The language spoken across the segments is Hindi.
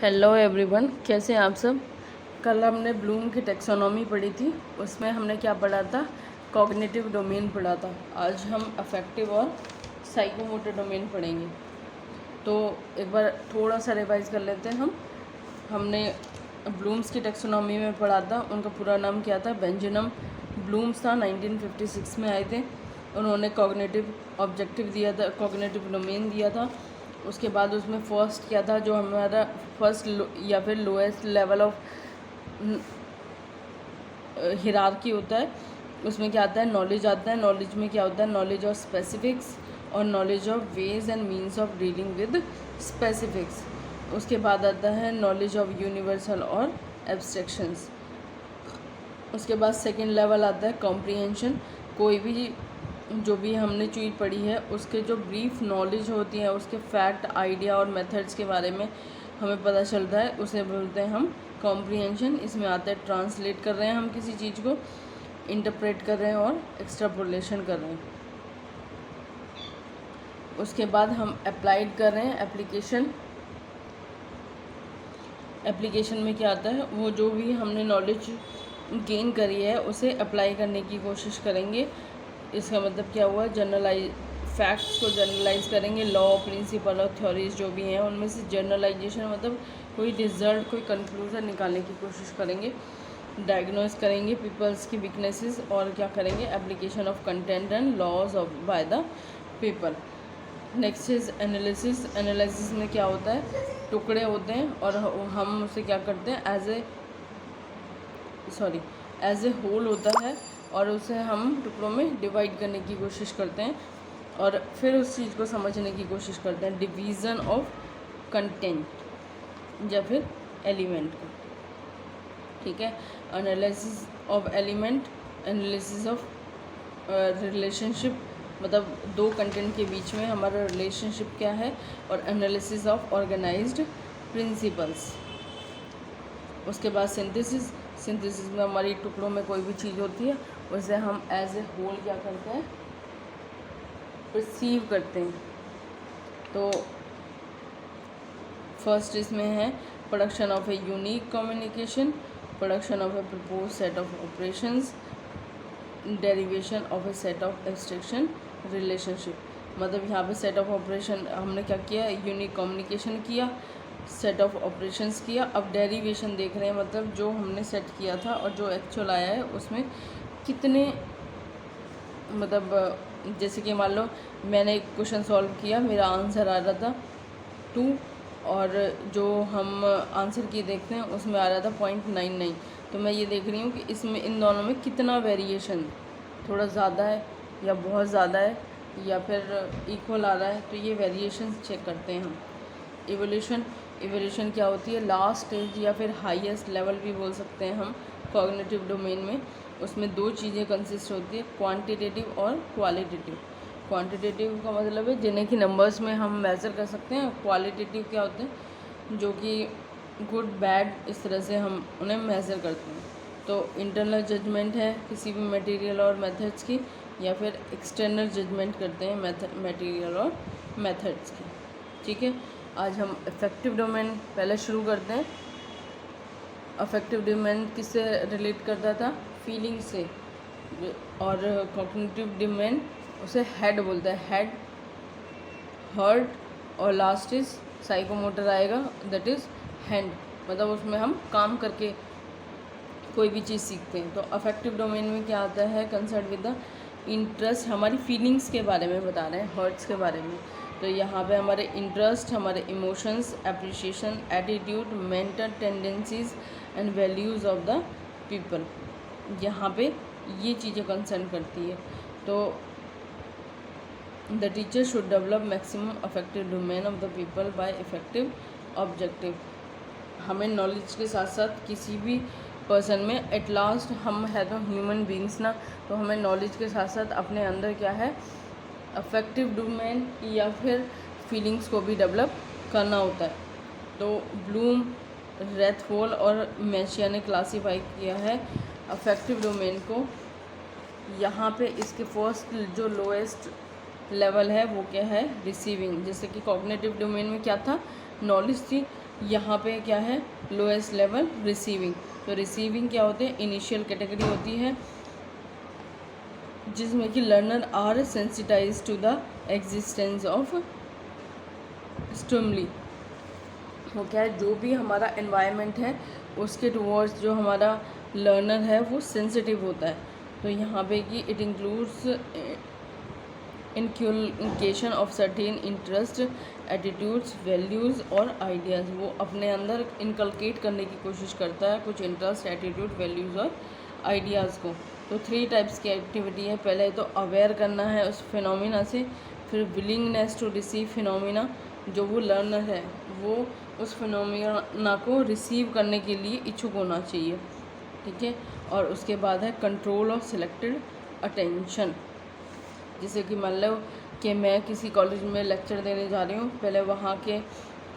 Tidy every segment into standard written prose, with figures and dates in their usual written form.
हेलो एवरीवन, कैसे हैं आप सब। कल हमने ब्लूम की टेक्सोनॉमी पढ़ी थी, उसमें हमने क्या पढ़ा था, कॉग्निटिव डोमेन पढ़ा था। आज हम अफेक्टिव और साइकोमोटर डोमेन पढ़ेंगे। तो एक बार थोड़ा सा रिवाइज कर लेते हैं हमने ब्लूम्स की टेक्सोनॉमी में पढ़ा था। उनका पूरा नाम क्या था, बेंजामिन ब्लूम्स था। 1956 में आए थे। उन्होंने कॉग्निटिव ऑब्जेक्टिव दिया था, कॉग्निटिव डोमेन दिया था। उसके बाद उसमें फर्स्ट क्या था, जो हमारा फर्स्ट या फिर लोएस्ट लेवल ऑफ हिरार्की होता है, उसमें क्या आता है, नॉलेज आता है। नॉलेज में क्या होता है, नॉलेज ऑफ स्पेसिफिक्स और knowledge of ways and means of dealing with specifics. उसके बाद आता है नॉलेज ऑफ यूनिवर्सल और एब्स्ट्रैक्शंस। उसके बाद सेकंड लेवल आता है कॉम्प्रिहेंशन। कोई भी जो भी हमने चीज़ पढ़ी है उसके जो ब्रीफ नॉलेज होती है, उसके फैक्ट, आइडिया और मेथड्स के बारे में हमें पता चलता है, उसे बोलते हैं हम कॉम्प्रिहेंशन। इसमें आता है ट्रांसलेट कर रहे हैं हम किसी चीज़ को, इंटरप्रेट कर रहे हैं और एक्सट्रापोलेशन कर रहे हैं। उसके बाद हम अप्लाइड कर रहे हैं, एप्लीकेशन में क्या आता है, वो जो भी हमने नॉलेज गेन करी है उसे अप्लाई करने की कोशिश करेंगे। इसका मतलब क्या हुआ, जनरलाइज फैक्ट्स को जनरलाइज करेंगे। लॉ, प्रिंसिपल और थ्योरीज जो भी हैं उनमें से जनरलाइजेशन मतलब कोई रिजल्ट, कोई कंक्लूजन निकालने की कोशिश करेंगे। डायग्नोज करेंगे पीपल्स की वीकनेसेस और क्या करेंगे, application of content and laws of by the people. Next is analysis. Analysis में क्या होता है, टुकड़े होते हैं और हम उसे क्या करते हैं, एज ए होल होता है और उसे हम टुकड़ों में डिवाइड करने की कोशिश करते हैं और फिर उस चीज़ को समझने की कोशिश करते हैं। डिवीज़न ऑफ कंटेंट या फिर एलिमेंट को, ठीक है। Analysis of element, analysis of relationship, मतलब दो कंटेंट के बीच में हमारा रिलेशनशिप क्या है, और एनालिसिस ऑफ ऑर्गेनाइज्ड प्रिंसिपल्स। उसके बाद सिंथेसिस। सिंथेसिस में हमारी टुकड़ों में कोई भी चीज़ होती है उसे हम एज ए होल क्या करते हैं, परसीव करते हैं। तो फर्स्ट इसमें है production of a unique communication, production of A propose set of operations, derivation of A set of abstraction relationship. मतलब यहाँ पे सेट ऑफ ऑपरेशन हमने क्या किया, यूनिक कम्युनिकेशन किया, सेट ऑफ ऑपरेशंस किया। अब डेरिवेशन देख रहे हैं, मतलब जो हमने सेट किया था और जो एक्चुअल आया है उसमें कितने, मतलब जैसे कि मान लो मैंने एक क्वेश्चन सॉल्व किया, मेरा आंसर आ रहा था 2 और जो हम आंसर किए देखते हैं उसमें आ रहा था 0.99। तो मैं ये देख रही हूँ कि इसमें इन दोनों में कितना वेरिएशन, थोड़ा ज़्यादा है या बहुत ज़्यादा है या फिर इक्वल आ रहा है। तो ये वेरिएशन चेक करते हैं हम। इवोल्यूशन क्या होती है, लास्ट स्टेज या फिर हाईएस्ट लेवल भी बोल सकते हैं हम कॉग्निटिव डोमेन में। उसमें दो चीज़ें कंसिस्ट होती है, क्वांटिटेटिव और क्वालिटेटिव। क्वांटिटेटिव का मतलब है जिन्हें कि नंबर्स में हम मेज़र कर सकते हैं। क्वालिटेटिव क्या होते हैं, जो कि गुड बैड इस तरह से हम उन्हें मेज़र करते हैं। तो इंटरनल जजमेंट है किसी भी मटेरियल और मेथड्स की, या फिर एक्सटर्नल जजमेंट करते हैं मटेरियल और मेथड्स की, ठीक है। आज हम अफेक्टिव डोमेन पहले शुरू करते हैं। अफेक्टिव डोमेन किससे रिलेट करता था, फीलिंग से, और कॉग्निटिव डोमेन उसे हेड बोलता है, हेड, हर्ट, और लास्ट इज साइकोमोटर आएगा, दैट इज़ हैंड। मतलब उसमें हम काम करके कोई भी चीज़ सीखते हैं। तो अफेक्टिव डोमेन में क्या आता है, कंसर्न विद द इंटरेस्ट, हमारी फीलिंग्स के बारे में बता रहे हैं, हर्ट्स के बारे में। तो यहाँ पे हमारे इंटरेस्ट, हमारे emotions, appreciation, attitude, mental tendencies and values of the people, यहाँ पे ये चीज़ें कंसर्न करती है। तो the teacher should develop maximum affective domain of the people bye effective objective. हमें नॉलेज के साथ साथ किसी भी पर्सन में, एट लास्ट हम है तो ह्यूमन बींग्स ना, तो हमें नॉलेज के साथ साथ अपने अंदर क्या है, अफेक्टिव डोमेन या फिर फीलिंग्स को भी डेवलप करना होता है। तो ब्लूम, रेथफोल और मैशिया ने क्लासीफाई किया है अफेक्टिव डोमेन को। यहाँ पे इसके फर्स्ट जो लोएस्ट लेवल है वो क्या है, रिसीविंग। जैसे कि कॉग्निटिव डोमेन में क्या था, नॉलेज थी, यहाँ पे क्या है, लोएस्ट लेवल रिसीविंग। तो रिसीविंग क्या होते हैं, इनिशियल कैटेगरी होती है जिसमें कि learner are sensitize to the existence of stimuli. वो क्या है, जो भी हमारा एनवायरनमेंट है उसके टुवर्ड्स जो हमारा लर्नर है वो सेंसिटिव होता है। तो यहाँ पे कि it includes inculcation of certain interest, attitudes, values और आइडियाज़। वो अपने अंदर इनकलकेट करने की कोशिश करता है कुछ इंटरेस्ट, एटीट्यूड, वैल्यूज़ और आइडियाज़ को। तो 3 टाइप्स की एक्टिविटी है। पहले तो अवेयर करना है उस फिनोमिना से, फिर विलिंगनेस टू रिसीव फिनोमिना, जो वो लर्नर है वो उस फिनोमिना को रिसीव करने के लिए इच्छुक होना चाहिए, ठीक है। और उसके बाद है कंट्रोल ऑफ सिलेक्टेड अटेंशन। जैसे कि मान लो कि मैं किसी कॉलेज में लेक्चर देने जा रही हूँ, पहले वहाँ के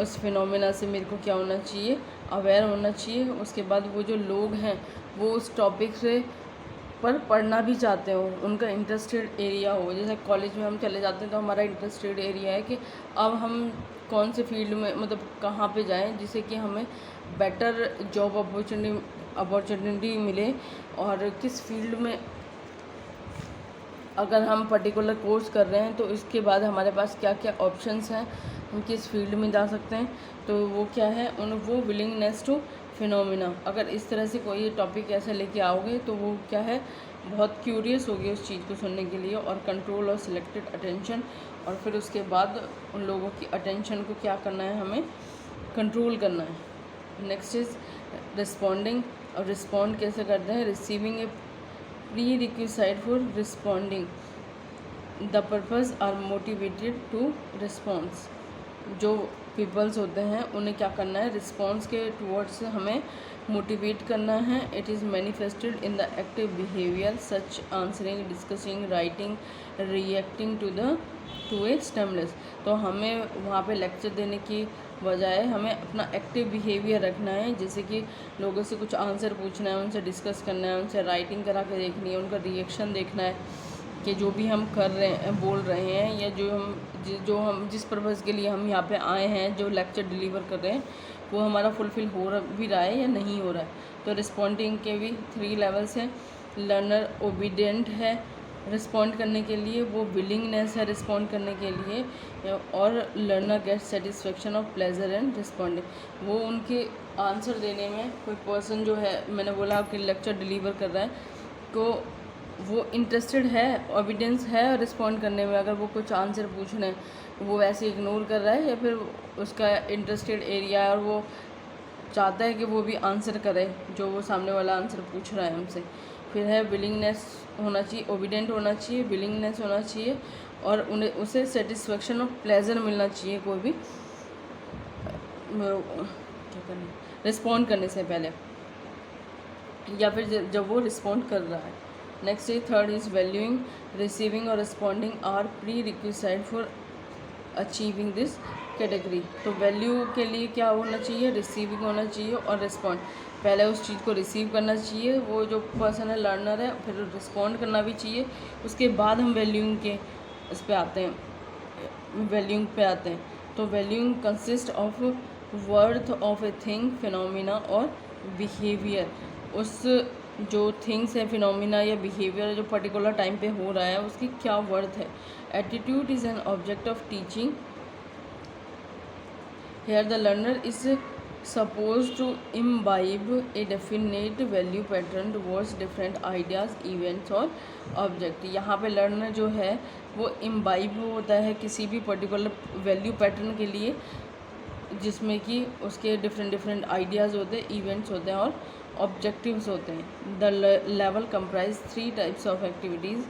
उस फिनोमिना से मेरे को क्या होना चाहिए, अवेयर होना चाहिए। उसके बाद वो जो लोग हैं वो उस टॉपिक से पर पढ़ना भी चाहते हो, उनका इंटरेस्टेड एरिया हो। जैसे कॉलेज में हम चले जाते हैं तो हमारा इंटरेस्टेड एरिया है कि अब हम कौन से फील्ड में, मतलब कहाँ पे जाएं जिससे कि हमें बेटर जॉब अपॉर्चुनिटी मिले, और किस फील्ड में अगर हम पर्टिकुलर कोर्स कर रहे हैं तो इसके बाद हमारे पास क्या क्या ऑप्शंस हैं, हम किस फील्ड में जा सकते हैं। तो वो क्या है, वो विलिंगनेस टू फिनोमिना। अगर इस तरह से कोई टॉपिक ऐसे लेके आओगे तो वो क्या है, बहुत क्यूरियस होगी उस चीज़ को सुनने के लिए। और कंट्रोल और सिलेक्टेड अटेंशन, और फिर उसके बाद उन लोगों की अटेंशन को क्या करना है, हमें कंट्रोल करना है। Next is responding. और रिस्पॉन्ड कैसे करते हैं, receiving A prerequisite for responding, the purpose are motivated to response। जो पीपल्स होते हैं उन्हें क्या करना है, रिस्पॉन्स के टूवर्ड्स हमें मोटिवेट करना है। It is manifested in the active behaviour such answering, discussing, writing, reacting to a stimulus. तो हमें वहाँ पे लेक्चर देने की बजाय हमें अपना एक्टिव बिहेवियर रखना है, जैसे कि लोगों से कुछ आंसर पूछना है, उनसे डिस्कस करना है, उनसे राइटिंग करा के देखनी है, उनका रिएक्शन देखना है कि जो भी हम कर रहे हैं, बोल रहे हैं, या जो हम जिस पर्पज़ के लिए हम यहाँ पे आए हैं, जो लेक्चर डिलीवर कर रहे हैं, वो हमारा फुलफ़िल भी रहा है या नहीं हो रहा है। तो रिस्पॉन्डिंग के भी 3 लेवल्स हैं। लर्नर ओबीडियंट है रिस्पॉन्ड करने के लिए, वो विलिंगनेस है रिस्पॉन्ड करने के लिए, और learner get satisfaction of pleasure and responding. वो उनके आंसर देने में, कोई पर्सन जो है, मैंने बोला कि लेक्चर डिलीवर कर रहा है, तो वो इंटरेस्टेड है, ओबीडियंस है रिस्पॉन्ड करने में। अगर वो कुछ आंसर पूछ रहे हैं वो वैसे इग्नोर कर रहा है, या फिर उसका इंटरेस्टेड एरिया है और वो चाहता है कि वो भी आंसर करे जो वो सामने वाला आंसर पूछ रहा है हमसे। फिर है विलिंगनेस होना चाहिए, ओबीडेंट होना चाहिए, विलिंगनेस होना चाहिए, और उसे सेटिस्फेक्शन और प्लेजर मिलना चाहिए कोई भी क्या करना, रिस्पॉन्ड करने से पहले या फिर जब वो रिस्पॉन्ड कर रहा है। Next is 3rd is valuing. Receiving और responding are prerequisite for achieving this category. तो वैल्यू के लिए क्या होना चाहिए, रिसीविंग होना चाहिए और रिस्पॉन्ड। पहले उस चीज़ को रिसीव करना चाहिए वो जो पर्सन है, लर्नर है, फिर रिस्पॉन्ड करना भी चाहिए। उसके बाद हम वैल्यूइंग के इस पे आते हैं, वैल्यूइंग पे आते हैं। तो valuing consist of worth of a thing, phenomena और बिहेवियर। उस जो थिंग्स है, फिनोमिना या बिहेवियर जो पर्टिकुलर टाइम पे हो रहा है, उसकी क्या वर्थ है। Attitude is an object of teaching. Here the learner is supposed to imbibe a definite value pattern towards different ideas, events और object। यहाँ पे लर्नर जो है वो imbibe होता है किसी भी पर्टिकुलर वैल्यू पैटर्न के लिए, जिसमें कि उसके डिफरेंट आइडियाज़ होते हैं, इवेंट्स होते हैं और ऑब्जेक्टिव्स होते हैं। The level comprise 3 types of activities,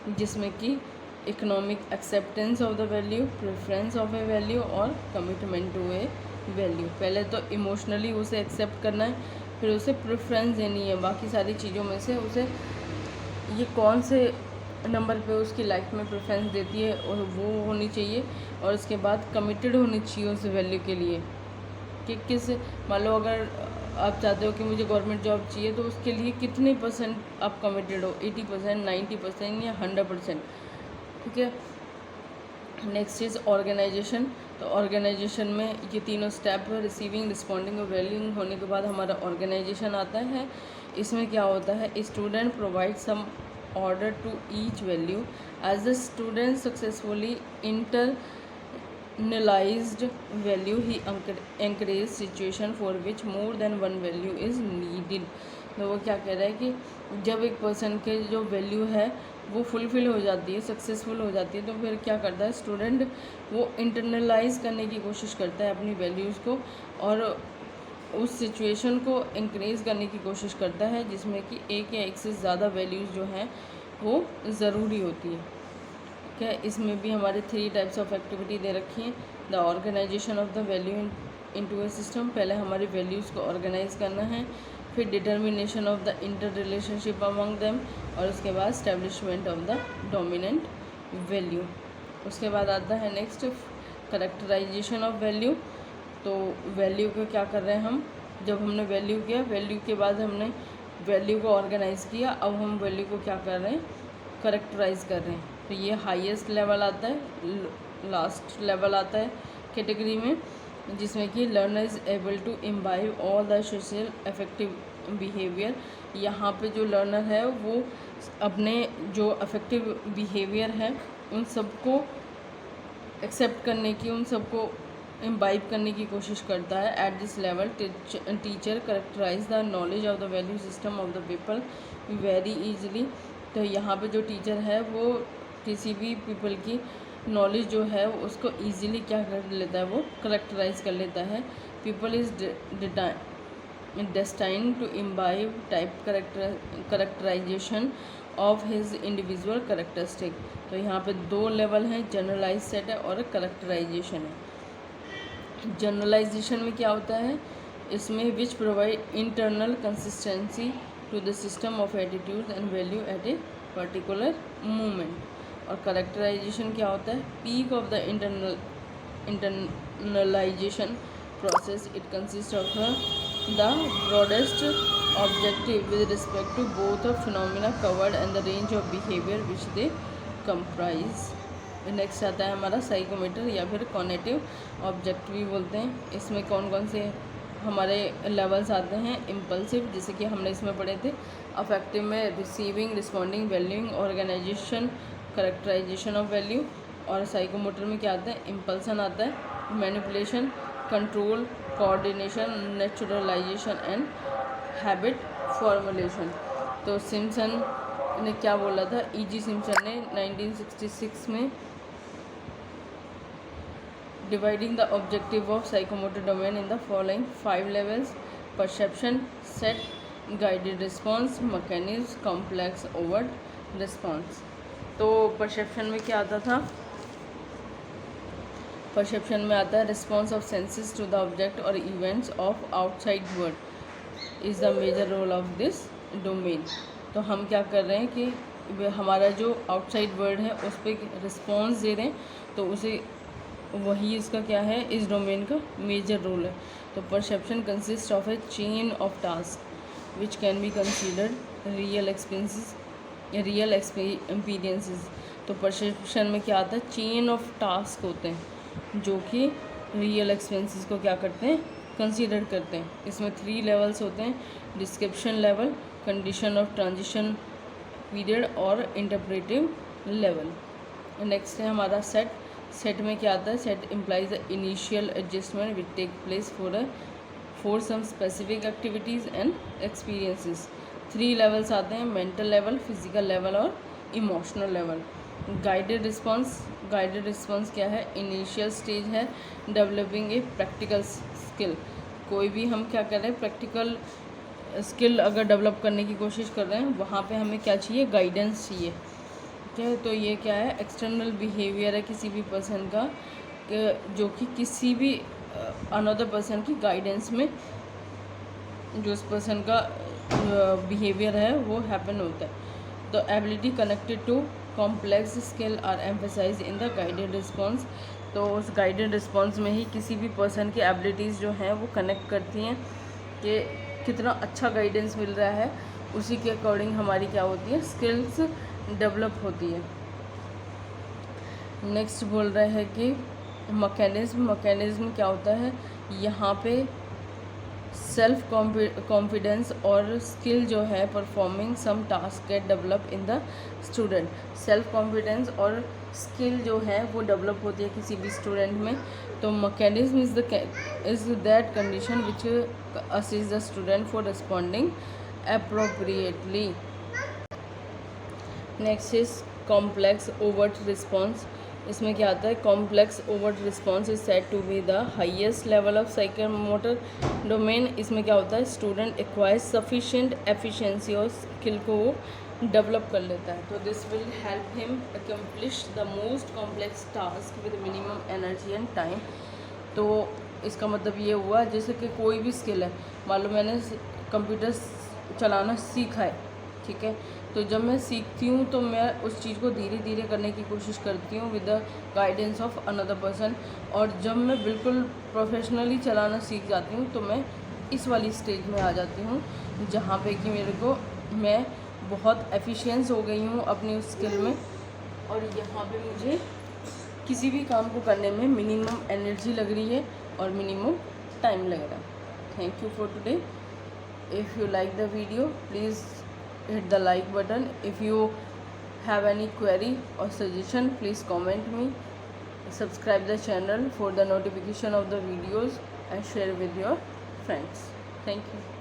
जिसमें कि economic acceptance of the value, preference of A value और कमिटमेंट टू ए वैल्यू। पहले तो इमोशनली उसे एक्सेप्ट करना है, फिर उसे प्रेफरेंस देनी है। बाकी सारी चीज़ों में से उसे ये कौन से नंबर पे उसकी लाइफ में प्रेफरेंस देती है और वो होनी चाहिए। और उसके बाद कमिटेड होनी चाहिए उस वैल्यू के लिए कि किस, मान लो अगर आप चाहते हो कि मुझे गवर्नमेंट जॉब चाहिए, तो उसके लिए कितने % आप कमिटेड हो, 80%, 90% या 100%, ठीक है। Next is organisation. तो ऑर्गेनाइजेशन में ये तीनों स्टेप है, रिसीविंग, रिस्पॉन्डिंग और वैल्यूइंग होने के बाद हमारा ऑर्गेनाइजेशन आता है। इसमें क्या होता है, student provide some order to each value as the student successfully internalized value he encourage situation for which more than one value is needed। तो वो क्या कह रहा है कि जब एक पर्सन के जो वैल्यू है वो फुलफ़िल हो जाती है, सक्सेसफुल हो जाती है, तो फिर क्या करता है स्टूडेंट, वो इंटरनलाइज करने की कोशिश करता है अपनी वैल्यूज़ को और उस सिचुएशन को इंक्रीज़ करने की कोशिश करता है जिसमें कि एक या एक से ज़्यादा वैल्यूज़ जो हैं वो ज़रूरी होती है। क्या इसमें भी हमारे 3 टाइप्स ऑफ एक्टिविटी दे रखी हैं। The organisation of the value into a system, पहले हमारी वैल्यूज़ को ऑर्गेनाइज करना है, फिर determination of the inter relationship among them, और उसके बाद establishment of the dominant value. उसके बाद आता है नेक्स्ट करेक्टराइजेशन ऑफ वैल्यू। तो वैल्यू को क्या कर रहे हैं हम, जब हमने वैल्यू किया, वैल्यू के बाद हमने वैल्यू को ऑर्गेनाइज किया, अब हम वैल्यू को क्या कर रहे हैं, करेक्टराइज कर रहे हैं। तो ये हाईएस्ट लेवल आता है, लास्ट लेवल आता है कैटेगरी में, जिसमें कि learner is able to imbibe all the social affective behaviour. यहाँ पे जो लर्नर है वो अपने जो अफेक्टिव बिहेवियर है उन सबको एक्सेप्ट करने की, उन सबको इम्बाइब करने की कोशिश करता है। At this level teacher characterise the knowledge of the value system of the people very easily. तो यहाँ पे जो टीचर है वो किसी भी पीपल की नॉलेज जो है उसको ईजिली क्या कर लेता है, वो करेक्टराइज कर लेता है। People is destined to imbibe type characterization of his individual characteristic। तो यहाँ पे 2 लेवल हैं, जनरलाइज सेट है और करेक्टराइजेशन है। जनरलाइजेशन में क्या होता है, इसमें which provide internal consistency to the system of attitude and value at a particular moment. और करेक्टराइजेशन क्या होता है, peak of the internalisation process। It consists of the broadest objective with respect to both of phenomena covered and the range of behavior which they comprise। Next आता है हमारा साइकोमीटर या फिर कॉग्निटिव ऑब्जेक्ट भी बोलते हैं। इसमें कौन कौन से हमारे लेवल्स आते हैं, इम्पल्सिव जैसे कि हमने इसमें पढ़े थे, अफेक्टिव में receiving, responding, valuing, organisation, characterisation of value. और साइकोमोटर में क्या आता है, इम्पल्सन आता है, manipulation, control, coordination, naturalisation and habit formulation. तो सिम्पसन ने क्या बोला था, E.G. सिम्पसन ने 1966 में dividing the objective of psychomotor domain in the following 5 levels: perception, set, guided response, mechanism, complex overt response. तो परसेप्शन में क्या आता था, परसेप्शन में आता है response of senses to the object और events of outside world is the major role of this domain. तो हम क्या कर रहे हैं कि हमारा जो आउटसाइड वर्ल्ड है उस पर रिस्पॉन्स दे रहे हैं, तो उसे वही इसका क्या है, इस डोमेन का मेजर रोल है। तो perception consist of A chain of task which can be considered real experiences. तो परसेप्शन में क्या आता है, चेन ऑफ टास्क होते हैं जो कि रियल एक्सपीरियंसेस को क्या करते हैं, कंसीडर करते हैं। इसमें 3 लेवल्स होते हैं, description level, condition of transition period और इंटरप्रेटिव लेवल। नेक्स्ट है हमारा सेट। सेट में क्या आता है, set implies the initial adjustment which take place for some specific activities and experiences. 3 levels आते हैं, मेंटल लेवल, फिजिकल लेवल और emotional level. Guided response, guided response क्या है, इनिशियल स्टेज है डेवलपिंग ए प्रैक्टिकल स्किल। कोई भी हम क्या कर रहे हैं, प्रैक्टिकल स्किल अगर डेवलप करने की कोशिश कर रहे हैं, वहाँ पे हमें क्या चाहिए, गाइडेंस चाहिए। ठीक है, तो ये क्या है, एक्सटर्नल बिहेवियर है किसी भी पर्सन का जो कि किसी भी अनदर पर्सन की गाइडेंस में जो उस पर्सन का बिहेवियर है वो हैपन होता है। तो ability connected to complex skill are emphasise in the guided response. तो उस गाइडेड रिस्पॉन्स में ही किसी भी पर्सन की एबिलिटीज़ जो हैं वो कनेक्ट करती हैं कि कितना अच्छा गाइडेंस मिल रहा है, उसी के अकॉर्डिंग हमारी क्या होती है, स्किल्स डेवलप होती है। नेक्स्ट बोल रहा है कि मैकेनिज़्म क्या होता है, यहाँ पे सेल्फ कॉन्फिडेंस और स्किल जो है performing some task get develop in the student. Self confidence और स्किल जो है वो डेवलप होती है किसी भी स्टूडेंट में। तो mechanism is that condition which assist the student for responding appropriately. Next is complex overt response. इसमें क्या आता है, complex overt response is said to be the highest level of psychomotor domain. इसमें क्या होता है, स्टूडेंट एक्वायर्स सफिशिएंट एफिशिएंसी और स्किल को डेवलप कर लेता है। तो this will help him accomplish the most complex task with minimum energy and time. तो इसका मतलब ये हुआ, जैसे कि कोई भी स्किल है, मान लो मैंने कंप्यूटर चलाना सीखा है, ठीक है, तो जब मैं सीखती हूँ तो मैं उस चीज़ को धीरे धीरे करने की कोशिश करती हूँ with the guidance of another person. और जब मैं बिल्कुल प्रोफेशनली चलाना सीख जाती हूँ तो मैं इस वाली स्टेज में आ जाती हूँ जहाँ पे कि मैं बहुत एफिशिएंस हो गई हूँ अपनी उस स्किल में, और यहाँ पे मुझे किसी भी काम को करने में मिनिमम एनर्जी लग रही है और मिनिमम टाइम लग रहा है। Thank you for today. If you like the video please hit the like button. If you have any query or suggestion, please comment me. Subscribe the channel for the notification of the videos and share with your friends. Thank you.